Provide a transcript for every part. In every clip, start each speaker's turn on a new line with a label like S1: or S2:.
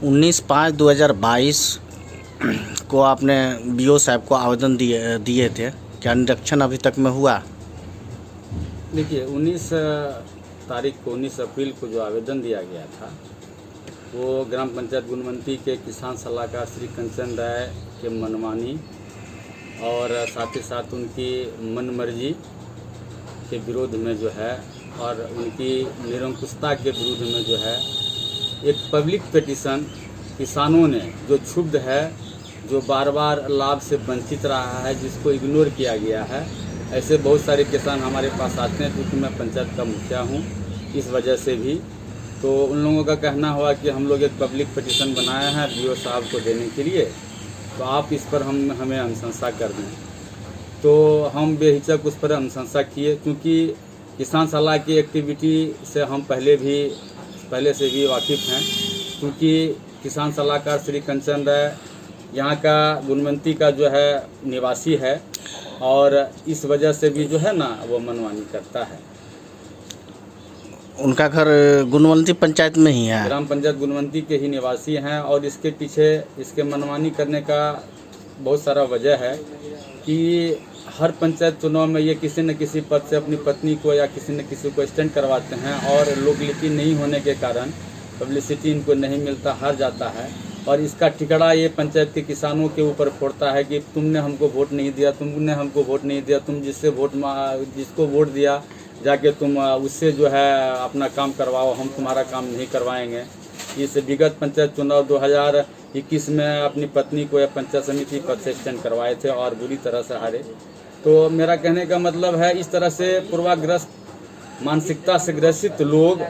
S1: 19/5/2022 को आपने बीओ साहब को आवेदन दिए थे, क्या निरीक्षण अभी तक में हुआ?
S2: देखिए 19 तारीख को 19 अप्रैल को जो आवेदन दिया गया था वो ग्राम पंचायत गुणवंती के किसान सलाहकार श्री कंचन राय के मनमानी और साथ ही साथ उनकी मनमर्जी के विरोध में जो है और उनकी निरंकुशता के विरोध में जो है एक पब्लिक पिटीशन किसानों ने जो क्षुब्ध है, जो बार बार लाभ से वंचित रहा है, जिसको इग्नोर किया गया है, ऐसे बहुत सारे किसान हमारे पास आते हैं। क्योंकि मैं पंचायत का मुखिया हूँ, इस वजह से भी तो उन लोगों का कहना हुआ कि हम लोग एक पब्लिक पिटीशन बनाया है बीओ साहब को देने के लिए, तो आप इस पर हमें अनुशंसा कर दें। तो हम बेहिचक उस पर अनुशंसा किए, क्योंकि किसान सलाह की एक्टिविटी से हम पहले से भी वाकिफ़ हैं। क्योंकि किसान सलाहकार श्री कंचन राय यहाँ का गुणवंती का जो है निवासी है और इस वजह से भी जो है ना वो मनमानी करता है।
S1: उनका घर गुणवंती पंचायत में ही है,
S2: ग्राम पंचायत गुणवंती के ही निवासी हैं और इसके पीछे इसके मनमानी करने का बहुत सारा वजह है कि हर पंचायत चुनाव में ये किसी न किसी पद से अपनी पत्नी को या किसी न किसी को स्टैंड करवाते हैं और लोकलिटी नहीं होने के कारण पब्लिसिटी इनको नहीं मिलता, हार जाता है और इसका ठिकरा ये पंचायत के किसानों के ऊपर फोड़ता है कि तुमने हमको वोट नहीं दिया, तुमने हमको वोट नहीं दिया, तुम जिसको वोट दिया जाके तुम उससे जो है अपना काम करवाओ, हम तुम्हारा काम नहीं करवाएंगे। इस विगत पंचायत चुनाव 2021 में अपनी पत्नी को या पंचायत समिति पद से स्टैंड करवाए थे और बुरी तरह से हारे। तो मेरा कहने का मतलब है इस तरह से पूर्वाग्रस्त मानसिकता से ग्रसित लोग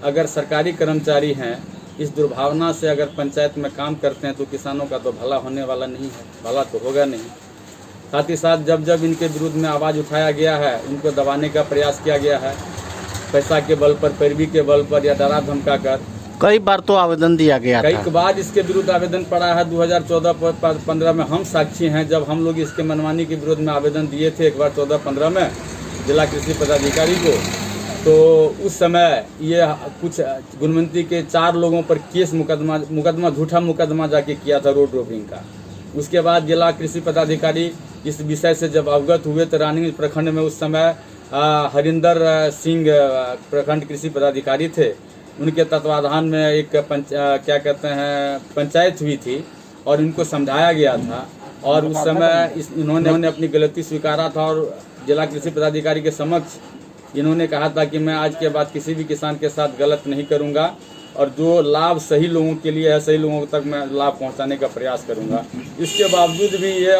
S2: अगर सरकारी कर्मचारी हैं, इस दुर्भावना से अगर पंचायत में काम करते हैं तो किसानों का तो भला होने वाला नहीं है, भला तो होगा नहीं। साथ ही साथ जब इनके विरुद्ध में आवाज़ उठाया गया है, उनको दबाने का प्रयास किया गया है, पैसा के बल पर, पैरवी के बल पर या डरा धमका कर।
S1: कई बार तो आवेदन दिया गया था,
S2: कई बार इसके विरुद्ध आवेदन पड़ा है। 2014-15 में हम साक्षी हैं, जब हम लोग इसके मनमानी के विरोध में आवेदन दिए थे एक बार 14-15 में जिला कृषि पदाधिकारी को, तो उस समय ये कुछ गुणवंती के 4 लोगों पर केस मुकदमा झूठा मुकदमा जाके किया था रोड रोकिंग का। उसके बाद जिला कृषि पदाधिकारी इस विषय से जब अवगत हुए तो रानीगंज प्रखंड में उस समय हरिंदर सिंह प्रखंड कृषि पदाधिकारी थे, उनके तत्वाधान में एक पंचायत हुई थी और इनको समझाया गया था और उस समय इन्होंने अपनी गलती स्वीकारा था और जिला कृषि पदाधिकारी के समक्ष इन्होंने कहा था कि मैं आज के बाद किसी भी किसान के साथ गलत नहीं करूंगा और जो लाभ सही लोगों के लिए है, सही लोगों तक मैं लाभ पहुंचाने का प्रयास करूंगा। इसके बावजूद भी ये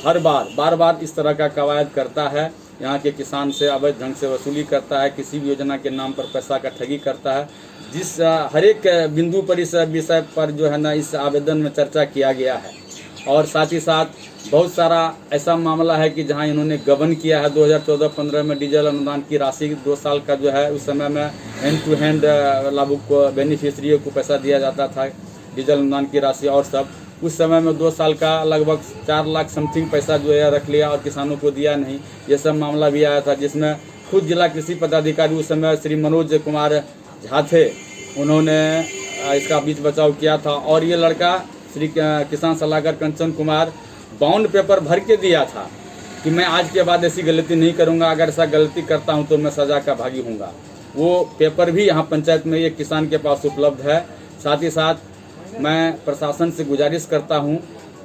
S2: हर बार इस तरह का कवायद करता है, यहाँ के किसान से अवैध ढंग से वसूली करता है, किसी भी योजना के नाम पर पैसा का ठगी करता है। जिस हर एक बिंदु पर इस विषय पर जो है ना इस आवेदन में चर्चा किया गया है और साथ ही साथ बहुत सारा ऐसा मामला है कि जहां इन्होंने गबन किया है। 2014-15 में डीजल अनुदान की राशि 2 साल का जो है उस समय में हैंड टू हैंड लाभुक को बेनिफिशरियों को पैसा दिया जाता था, डीजल अनुदान की राशि और सब। उस समय में 2 साल का लगभग 4 लाख समथिंग पैसा जो है रख लिया और किसानों को दिया नहीं, ये सब मामला भी आया था, जिसमें खुद जिला कृषि पदाधिकारी उस समय श्री मनोज कुमार झा थे, उन्होंने इसका बीच बचाव किया था और ये लड़का श्री किसान सलाहकार कंचन कुमार बाउंड पेपर भर के दिया था कि मैं आज के बाद ऐसी गलती नहीं करूंगा, अगर ऐसा गलती करता हूं तो मैं सजा का भागी हूँगा। वो पेपर भी यहाँ पंचायत में एक किसान के पास उपलब्ध है। साथ ही साथ मैं प्रशासन से गुजारिश करता हूँ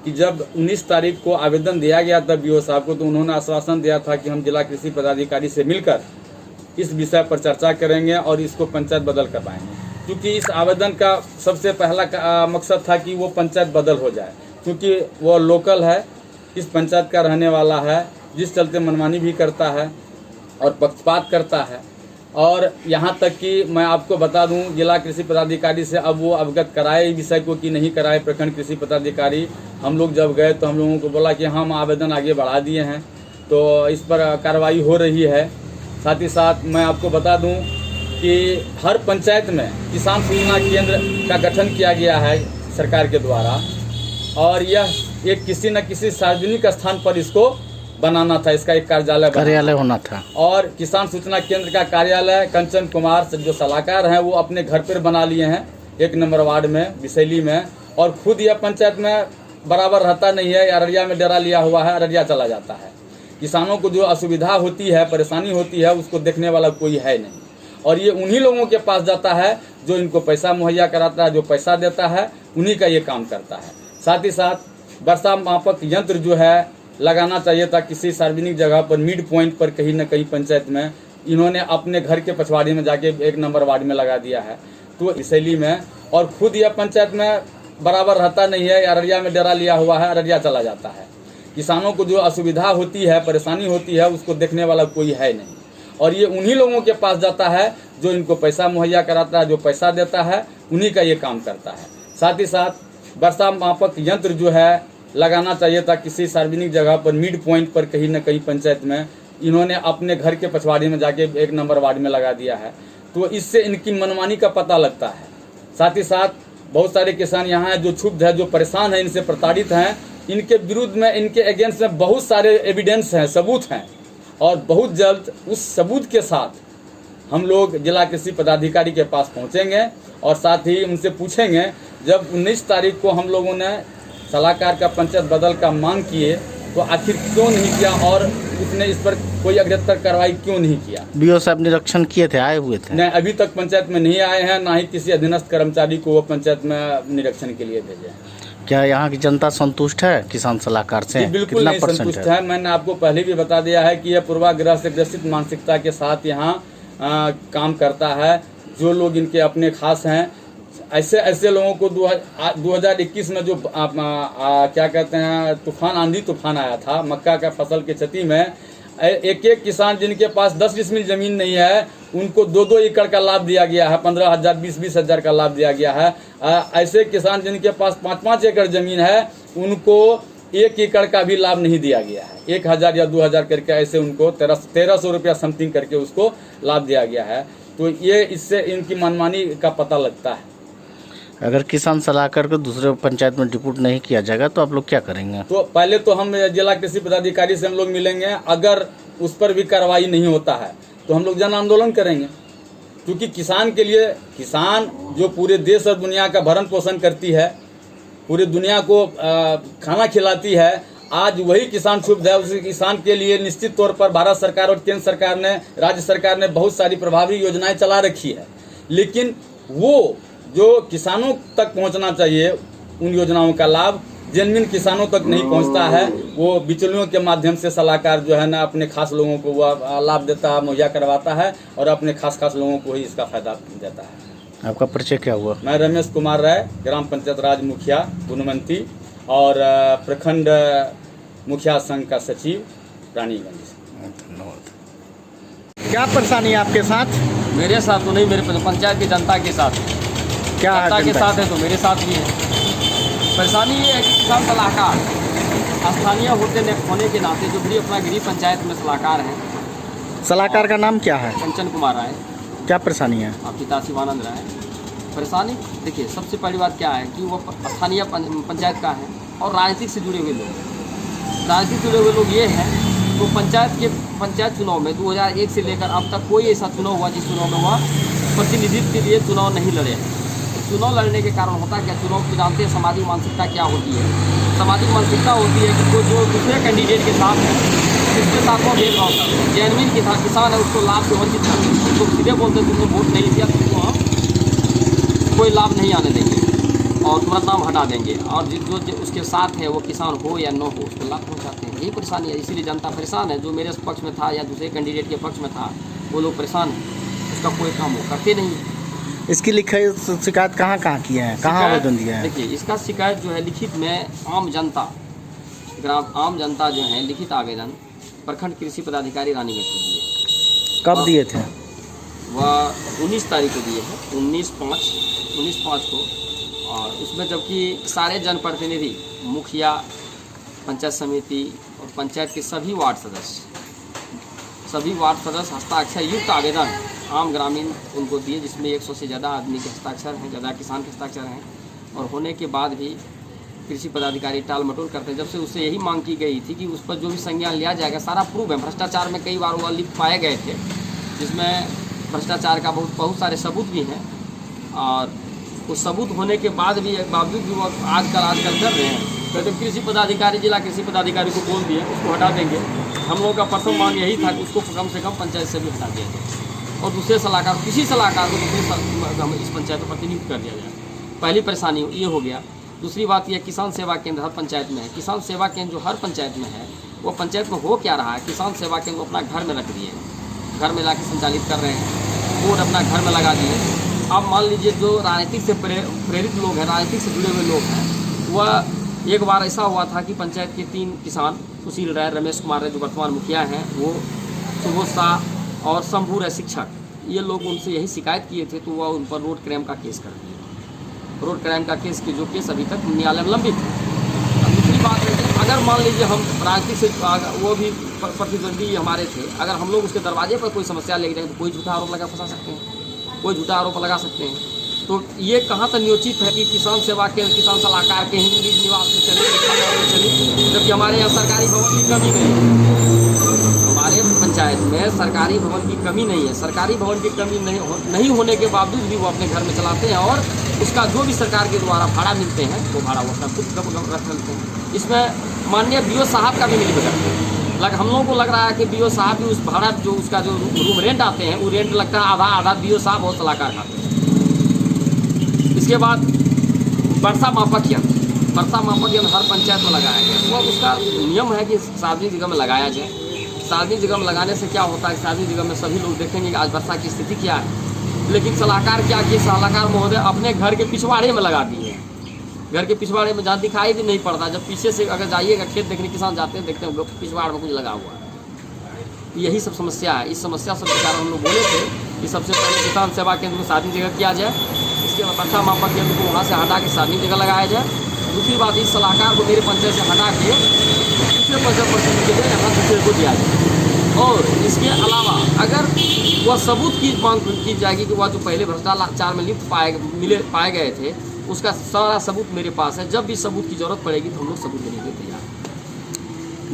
S2: कि जब 19 तारीख को आवेदन दिया गया था बीओ साहब को, तो उन्होंने आश्वासन दिया था कि हम जिला कृषि पदाधिकारी से मिलकर इस विषय पर चर्चा करेंगे और इसको पंचायत बदल करवाएंगे। क्योंकि इस आवेदन का सबसे पहला मकसद था कि वो पंचायत बदल हो जाए, क्योंकि वो लोकल है, इस पंचायत का रहने वाला है, जिस चलते मनमानी भी करता है और पक्षपात करता है। और यहाँ तक कि मैं आपको बता दूं, जिला कृषि पदाधिकारी से अब वो अवगत कराए इस विषय को कि नहीं कराए। प्रखंड कृषि पदाधिकारी हम लोग जब गए तो हम लोगों को बोला कि हम आवेदन आगे बढ़ा दिए हैं, तो इस पर कार्रवाई हो रही है। साथ ही साथ मैं आपको बता दूं कि हर पंचायत में किसान सूचना केंद्र का गठन किया गया है सरकार के द्वारा और यह एक किसी न किसी सार्वजनिक स्थान पर इसको बनाना था, इसका एक कार्यालय
S1: होना था।
S2: और किसान सूचना केंद्र का कार्यालय कंचन कुमार जो सलाहकार हैं वो अपने घर पर बना लिए हैं। 1 नंबर वार्ड में विशैली में, और खुद यह पंचायत में बराबर रहता नहीं है, अररिया में डेरा लिया हुआ है, अररिया चला जाता है। किसानों को जो असुविधा होती है, परेशानी होती है, उसको देखने वाला कोई है नहीं, और ये उन्हीं लोगों के पास जाता है जो इनको पैसा मुहैया कराता है, जो पैसा देता है, उन्हीं का ये काम करता है। साथ ही साथ वर्षा मापक यंत्र जो है लगाना चाहिए था किसी सार्वजनिक जगह पर, मिड पॉइंट पर कहीं न कहीं पंचायत में। इन्होंने अपने घर के पछवाड़ी में जाके 1 नंबर वार्ड में लगा दिया है, तो विशैली में, और खुद यह पंचायत में बराबर रहता नहीं है, अररिया में डेरा लिया हुआ है, अररिया चला जाता है। किसानों को जो असुविधा होती है, परेशानी होती है, उसको देखने वाला कोई है नहीं, और ये उन्हीं लोगों के पास जाता है जो इनको पैसा मुहैया कराता है, जो पैसा देता है, उन्हीं का ये काम करता है। साथ ही साथ वर्षा मापक यंत्र जो है लगाना चाहिए था किसी सार्वजनिक जगह पर, मिड पॉइंट पर कहीं न कहीं पंचायत में। इन्होंने अपने घर के पछवाड़ी में जाके 1 नंबर वार्ड में लगा दिया है, तो इससे इनकी मनमानी का पता लगता है। साथ ही साथ बहुत सारे किसान यहाँ हैं जो क्षुब्ध है, जो परेशान है, इनसे प्रताड़ित हैं। इनके विरुद्ध में, इनके अगेंस्ट में बहुत सारे एविडेंस हैं, सबूत हैं, और बहुत जल्द उस सबूत के साथ हम लोग जिला कृषि पदाधिकारी के पास पहुंचेंगे, और साथ ही उनसे पूछेंगे, जब 19 तारीख को हम लोगों ने सलाहकार का पंचायत बदल का मांग किए, तो आखिर क्यों नहीं किया, और उसने इस पर कोई अग्रतर कार्रवाई क्यों नहीं किया।
S1: बीओ साहब निरीक्षण किए थे, आए हुए थे?
S2: नहीं, अभी तक पंचायत में नहीं आए हैं, ना ही किसी अधीनस्थ कर्मचारी को वो पंचायत में निरीक्षण के लिए भेजे हैं।
S1: क्या यहाँ की जनता संतुष्ट है किसान सलाहकार से?
S2: बिल्कुल नहीं संतुष्ट है। मैंने आपको पहले भी बता दिया है कि यह पूर्वाग्रह से ग्रसित मानसिकता के साथ यहाँ काम करता है। जो लोग इनके अपने खास हैं, ऐसे लोगों को 2021 में जो क्या कहते हैं, तूफान, आंधी तूफान आया था, मक्का का फसल की क्षति में, एक किसान जिनके पास 10 डिसमिल जमीन नहीं है, उनको 2-2 एकड़ का लाभ दिया गया है, 15,000, 20-20 हज़ार का लाभ दिया गया है। ऐसे किसान जिनके पास 5-5 एकड़ जमीन है, उनको 1 एकड़ का भी लाभ नहीं दिया गया है। 1,000 या 2,000 करके ऐसे उनको 1300 रुपया समथिंग करके उसको लाभ दिया गया है। तो ये इससे इनकी मनमानी का पता लगता है।
S1: अगर किसान सलाहकार को दूसरे पंचायत में डिप्यूट नहीं किया जाएगा तो आप लोग क्या करेंगे?
S2: तो पहले तो हम जिला कृषि पदाधिकारी से हम लोग मिलेंगे। अगर उस पर भी कार्रवाई नहीं होता है तो हम लोग जन आंदोलन करेंगे, क्योंकि किसान के लिए, किसान जो पूरे देश और दुनिया का भरण पोषण करती है, पूरी दुनिया को खाना खिलाती है, आज वही किसान क्षुब्ध है। उस किसान के लिए निश्चित तौर पर भारत सरकार और केंद्र सरकार ने, राज्य सरकार ने बहुत सारी प्रभावी योजनाएं चला रखी है, लेकिन वो जो किसानों तक पहुंचना चाहिए, उन योजनाओं का लाभ जेन्युइन किसानों तक नहीं पहुंचता है। वो बिचौलियों के माध्यम से सलाहकार जो है ना, अपने खास लोगों को वह लाभ देता है, मुहैया करवाता है, और अपने खास लोगों को ही इसका फायदा देता है।
S1: आपका परिचय क्या हुआ?
S2: मैं रमेश कुमार राय, ग्राम पंचायत राज मुखिया गुणवंती और प्रखंड मुखिया संघ का सचिव रानीगंज।
S1: धन्यवाद। क्या परेशानी है आपके साथ?
S3: मेरे साथ तो नहीं, मेरे पंचायत की जनता के साथ।
S1: क्या
S3: जनता के साथ है तो मेरे साथ भी है। परेशानी ये है कि किसान सलाहकार स्थानीय होने के नाते जो भी अपना गिरी पंचायत में सलाहकार हैं।
S1: सलाहकार का नाम क्या है?
S3: कंचन कुमार राय।
S1: क्या परेशानी है?
S3: पिता शिवानंद राय। परेशानी देखिए, सबसे पहली बात क्या है कि वो स्थानीय पंचायत का है और राजनीतिक से जुड़े हुए लोग। राजनीतिक से जुड़े हुए लोग ये हैं तो पंचायत चुनाव में 2001 से लेकर अब तक कोई ऐसा चुनाव हुआ जिस चुनाव में वह प्रतिनिधित्व के लिए चुनाव नहीं लड़े हैं। चुनाव लड़ने के कारण होता क्या, चुनाव की जानते हैं सामाजिक मानसिकता क्या होती है। सामाजिक मानसिकता होती है कि कोई जो दूसरे कैंडिडेट के साथ है, जिसके साथ वो भेदभाव करते हैं, जेन्युइन किसान है उसको लाभ से वंचित करते हैं, उसको सीधे बोलते हैं तुमने वोट नहीं दिया, तुमको हम कोई लाभ नहीं आने देंगे और तुम्हारा नाम हटा देंगे, और जो उसके साथ है वो किसान हो या न हो उसको लाभ पहुँचाते हैं। यही परेशानी है, इसीलिए जनता परेशान है। जो मेरे पक्ष में था या दूसरे कैंडिडेट के पक्ष में था, वो लोग परेशान हैं, उसका कोई काम वो करते नहीं।
S1: इसकी लिखित शिकायत कहाँ किए हैं, कहाँ आवेदन दिया है?
S3: देखिए, इसका शिकायत जो है लिखित में आम जनता जो है लिखित आवेदन प्रखंड कृषि पदाधिकारी रानीगंज को दिए।
S1: कब दिए थे?
S3: वह 19 तारीख को दिए हैं, 19/5 को। और उसमें जबकि सारे जनप्रतिनिधि, मुखिया, पंचायत समिति और पंचायत के सभी वार्ड सदस्य हस्ताक्षर युक्त आवेदन आम ग्रामीण उनको दिए, जिसमें 100 से ज़्यादा आदमी के हस्ताक्षर हैं, ज़्यादा किसान के हस्ताक्षर हैं। और होने के बाद भी कृषि पदाधिकारी टाल मटोल करते हैं। जब से उससे यही मांग की गई थी कि उस पर जो भी संज्ञान लिया जाएगा, सारा प्रूफ है। भ्रष्टाचार में कई बार वो लिप्त पाए गए थे, जिसमें भ्रष्टाचार का बहुत सारे सबूत भी हैं। और वो सबूत होने के बाद भी बावजूद भी वो आजकल कर रहे हैं। कहते कृषि पदाधिकारी, जिला कृषि पदाधिकारी को बोल दिए उसको हटा देंगे। हम लोगों का प्रथम मांग यही था कि उसको कम से कम पंचायत से भी हटा दिया जाए और दूसरे सलाहकार, किसी सलाहकार को दूसरे इस पंचायत में प्रतिनियुक्त कर दिया जाए। पहली परेशानी ये हो गया। दूसरी बात यह किसान सेवा केंद्र हर पंचायत में है। किसान सेवा केंद्र जो हर पंचायत में है, वो पंचायत में हो क्या रहा है, किसान सेवा केंद्र अपना घर में रख दिए, घर में लाके संचालित कर रहे हैं, बोर्ड अपना घर में लगा दिए। अब मान लीजिए जो राजनीतिक से प्रेरित लोग हैं, राजनीतिक से जुड़े हुए लोग हैं, वह एक बार ऐसा हुआ था कि पंचायत के 3 किसान, सुशील राय, रमेश कुमार राय जो वर्तमान मुखिया हैं, वो सुबोध शाह और शंभू राय शिक्षक, ये लोग उनसे यही शिकायत किए थे, तो वह उन पर रोड क्राइम का केस कर दिए। रोड क्राइम का केस की जो केस अभी तक न्यायालय में लंबित है। दूसरी बात है कि अगर मान लीजिए हम राजनीतिक से वो भी प्रतिद्वंदी हमारे थे, अगर हम लोग उसके दरवाजे पर कोई समस्या लेके जाएंगे तो कोई झूठा आरोप लगा फंसा सकते हैं, कोई झूठा आरोप लगा सकते हैं। तो ये कहाँ तक नियोजित है कि किसान सेवा केंद्र, किसान सलाहकार के ही निज निवास में चले, जबकि हमारे यहाँ सरकारी भवन की कमी नहीं है। हमारे पंचायत में सरकारी भवन की कमी नहीं है। सरकारी भवन की कमी नहीं होने के बावजूद भी वो अपने घर में चलाते हैं और उसका जो भी सरकार के द्वारा भाड़ा मिलते हैं वो भाड़ा वो अपना खुद रख लेते हैं। इसमें माननीय बीओ साहब का भी मिल भगत हम लोगों को लग रहा है कि बीओ साहब भी उस भाड़ा जो उसका जो रूम रेंट आते हैं वो रेंट लगता है आधा बीओ साहब और सलाहकार खाते हैं। इसके बाद वर्षा मापक यंत्र हर पंचायत में लगाया गया। वो उसका नियम है कि सार्वजनिक जगह में लगाया जाए। सार्वजनिक जगह में लगाने से क्या होता है, सार्वजनिक जगह में सभी लोग देखेंगे कि आज वर्षा की स्थिति क्या है। लेकिन सलाहकार क्या किए, सलाहकार महोदय अपने घर के पिछवाड़े में लगा दिए। घर के पिछवाड़े में जहाँ दिखाई भी नहीं पड़ता, जब पीछे से अगर जाइएगा खेत देखने, किसान जाते हैं देखते हैं पिछवाड़ में कुछ लगा हुआ है। यही सब समस्या है। इस समस्या से विचार हम लोग बोले थे कि सबसे पहले किसान सेवा केंद्र को सार्वजनिक जगह किया जाए, इसके बाद वर्षा मापक यंत्र को वहाँ से हटा के सार्वजनिक जगह लगाया जाए। दूसरी बात, इस सलाहकार को मेरे पंचायत से हटा के दूसरे पंचायत प्रतिनिधि यहाँ दूसरे को दिया जाए। और इसके अलावा अगर वह सबूत की मांग की जाएगी कि वह जो पहले भ्रष्टाचार में लिप्त पाए गए थे, उसका सारा सबूत मेरे पास है। जब भी सबूत की जरूरत पड़ेगी तो हम लोग सबूत देने के लिए तैयार।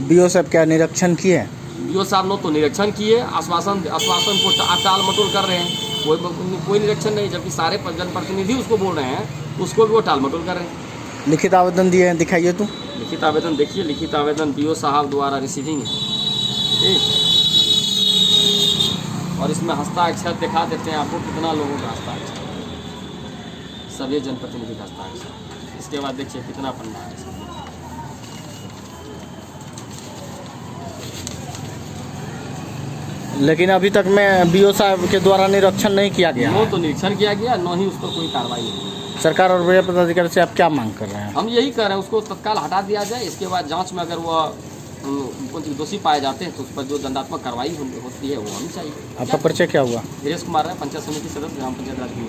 S1: बीओ साहब क्या निरीक्षण किए?
S3: बीओ साहब ने तो निरीक्षण किए, आश्वासन को टाल मटोल कर रहे हैं। कोई निरीक्षण नहीं, जबकि सारे जनप्रतिनिधि उसको बोल रहे हैं, उसको भी वो टाल मटोल कर रहे हैं।
S1: लिखित आवेदन दिए हैं, दिखाइए तो।
S3: लिखित आवेदन देखिए, लिखित आवेदन बीओ साहब द्वारा रिसीविंग है, ठीक। और इसमें हस्ताक्षर दिखा देते हैं आपको कितना लोगों का हस्ताक्षर, सभी जनप्रतिनिधि का हस्ताक्षर। इसके बाद देखिए कितना पन्ना है।
S1: लेकिन अभी तक में बीओ साहब के द्वारा निरीक्षण नहीं किया गया।
S3: नो तो निरीक्षण किया गया, न ही उस पर कोई कार्रवाई नहीं।
S1: सरकार और व्यय पदाधिकारी से आप क्या मांग कर रहे हैं?
S3: हम यही कर रहे हैं, उसको तत्काल हटा दिया जाए। इसके बाद जांच में अगर वह दोषी पाए जाते हैं तो उस पर जो दंडात्मक कार्रवाई होती है वो होनी चाहिए।
S1: आपका परिचय क्या हुआ?
S3: धीरेश कुमार है, पंचायत समिति सदस्य, ग्राम पंचायत राज की।